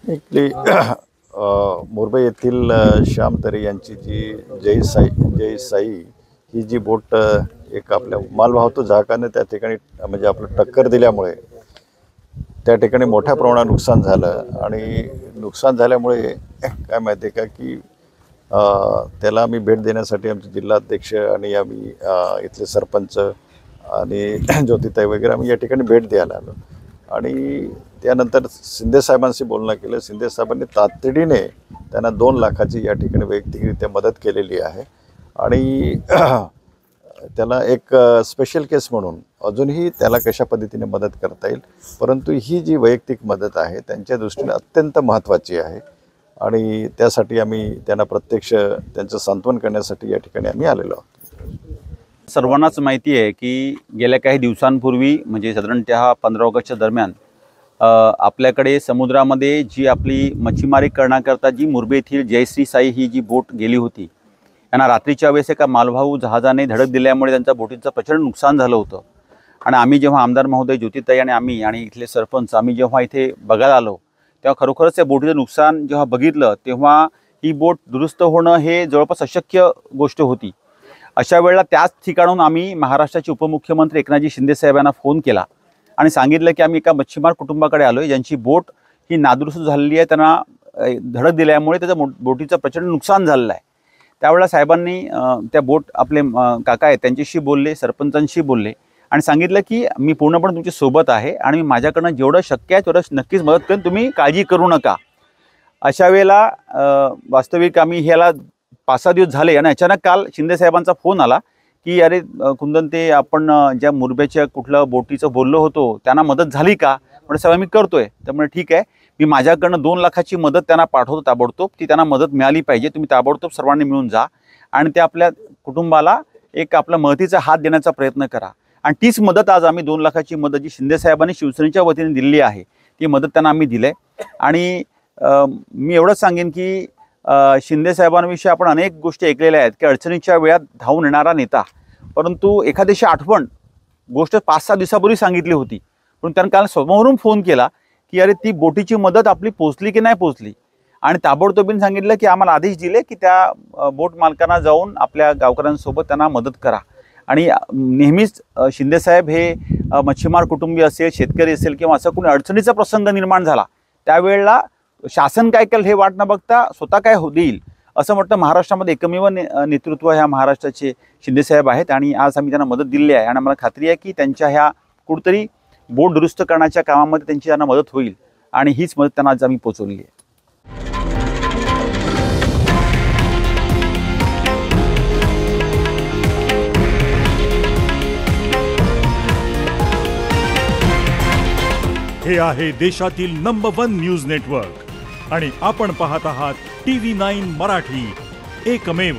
इथली मुंबई येथील श्याम तरे यांची जी जय साई ही जी बोट एक आपल्या मालवाहतूक जहाजाने त्या ठिकाणी म्हणजे आपलं टक्कर दिल्यामुळे त्या ठिकाणी मोठ्या प्रमाणात नुकसान झालं आणि नुकसान झाल्यामुळे काय माहिती आहे का की त्याला आम्ही भेट देण्यासाठी आमचे जिल्हाध्यक्ष आणि आम्ही इथले सरपंच आणि ज्योतिताई वगैरे आम्ही या ठिकाणी भेट द्यायला आलो आणि त्यानंतर शिंदे साहेबांशी बोलणं केलं। शिंदे साहेबांनी तातडीने त्यांना 2 लाखाची या ठिकाणी वैयक्तिकरित्या मदत केलेली आहे आणि त्याला एक स्पेशल केस म्हणून अजूनही त्याला कशा पद्धतीने मदत करता येईल, परंतु ही जी वैयक्तिक मदत आहे त्यांच्या दृष्टीने अत्यंत महत्त्वाची आहे आणि त्यासाठी आम्ही त्यांना प्रत्यक्ष त्यांचं सांत्वन करण्यासाठी या ठिकाणी आम्ही आलेलो आहोत। सर्वांनाच माहिती आहे की गेल्या काही दिवसांपूर्वी म्हणजे साधारणतः 15 ऑगस्टच्या दरम्यान आपल्याकडे समुद्रामध्ये जी आपली मच्छीमारी करण्याकरता जी मुंबई येथील जयश्री साई ही जी बोट गेली होती, यांना रात्रीच्या वेळेस एका मालवाहू जहाजाने धडक दिल्यामुळे त्यांच्या बोटीचं प्रचंड नुकसान झालं होतं आणि आम्ही जेव्हा आमदार महोदय ज्योतिताई आणि आम्ही आणि इथले सरपंच आम्ही जेव्हा इथे बघायला आलो तेव्हा खरोखरच त्या बोटीचं नुकसान जेव्हा बघितलं तेव्हा ही बोट दुरुस्त होणं हे जवळपास अशक्य गोष्ट होती। अशा वेळेला त्याच ठिकाणून आम्ही महाराष्ट्राचे उपमुख्यमंत्री एकनाथजी शिंदे साहेबांना फोन केला आणि सांगितलं की आम्ही एका मच्छीमार कुटुंबाकडे आलो आहे ज्यांची बोट ही नादुरुस्त झालेली आहे, त्यांना धडक दिल्यामुळे त्याच्या बोटीचं प्रचंड नुकसान झालेलं आहे। त्यावेळेला साहेबांनी त्या बोट आपले काका आहेत त्यांच्याशी बोलले, सरपंचांशी बोलले आणि सांगितलं की मी पूर्णपणे तुमच्या सोबत आहे आणि माझ्याकडनं जेवढं शक्य आहे तेवढं नक्कीच मदत करेन, तुम्ही काळजी करू नका। अशा वेळेला वास्तविक आम्ही ह्याला 5-6 दिवस झाले आणि अचानक काल शिंदे साहेबांचा फोन आला की अरे कुंदन ते आपण ज्या मुरब्याच्या कुठलं बोटीचं बोललो होतो त्यांना मदत झाली का? म्हणजे साहेब मी करतोय। त्यामुळे ठीक आहे, मी माझ्याकडनं 2 लाखाची मदत त्यांना पाठवतो ताबडतोब, ती त्यांना मदत मिळाली पाहिजे, तुम्ही ताबडतोब सर्वांनी मिळून जा आणि ते आपल्या कुटुंबाला एक आपला मदतीचा हात देण्याचा प्रयत्न करा। आणि तीच मदत आज आम्ही 2 लाखाची मदत जी शिंदे साहेबांनी शिवसेनेच्या वतीने दिली आहे ती मदत त्यांना आम्ही दिली आहे। आणि मी एवढंच सांगेन की शिंदे साहेबांविषयी आपण अनेक गोष्टी ऐकलेल्या आहेत की अडचणीच्या वेळात धावून येणारा नेता, परंतु एखाद्याची आठवण गोष्ट 5-6 दिवसापूर्वी सांगितली होती पण त्यांनी काल समोरून फोन केला की अरे ती बोटीची मदत आपली पोचली की नाही पोचली आणि ताबडतोबीने सांगितलं की आम्हाला आदेश दिले की त्या बोट मालकांना जाऊन आपल्या गावकऱ्यांसोबत त्यांना मदत करा। आणि नेहमीच शिंदे साहेब हे मच्छीमार कुटुंबीय असेल, शेतकरी असेल किंवा असं कोणी अडचणीचा प्रसंग निर्माण झाला त्यावेळेला शासन काय केलं हे वाट न बघता स्वतः काय देईल असं म्हटलं। महाराष्ट्रामध्ये एकमेव नेतृत्व ह्या महाराष्ट्राचे शिंदे साहेब आहेत आणि आज आम्ही त्यांना मदत दिली आहे आणि आम्हाला खात्री आहे की त्यांच्या ह्या कुठेतरी बोट दुरुस्त करण्याच्या कामामध्ये त्यांची त्यांना मदत होईल आणि हीच मदत त्यांना आज आम्ही पोहोचवली आहे। हे आहे देशातील नंबर 1 न्यूज नेटवर्क आणि आपण पाहत आहात TV9 मराठी, एकमेव।